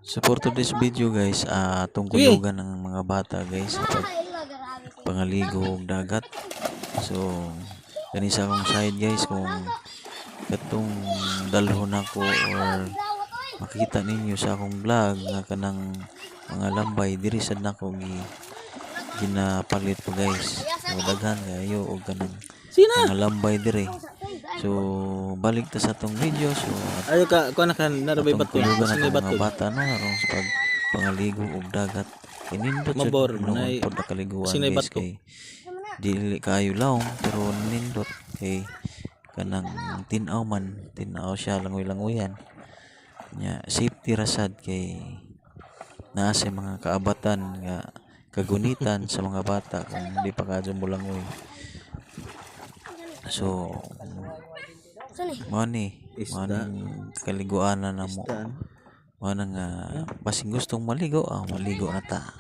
So for today's video guys, tungkol Sige. lugan ng mga bata guys sa pangaligo og dagat. So kani sa akong side guys, kung katong dalhon ako or makita ninyo sa akong vlog nga kanang mga lambay diri sad nako ginapalit po guys. So daghan kayo og kanang Sina? mga lambay diri. So balik ta sa atong video. So Ayo ka na narabay atong bato. kulugan Sino nato bato? mga bata no aron sa pag pangaligo og dagat. Inindot sa Mabor, noon nay- pod nakaliguan sino guys bato? kay dili kayo laong pero nindot kay kanang tinaw siya langoy-langoyan nya safety rasad kay naa sa mga kaabatan nga kagunitan sa mga bata kung di pa kadyo molangoy. So mao ni kaliguanan na mo Isda. mao na nga basing gustong maligo maligo na ta.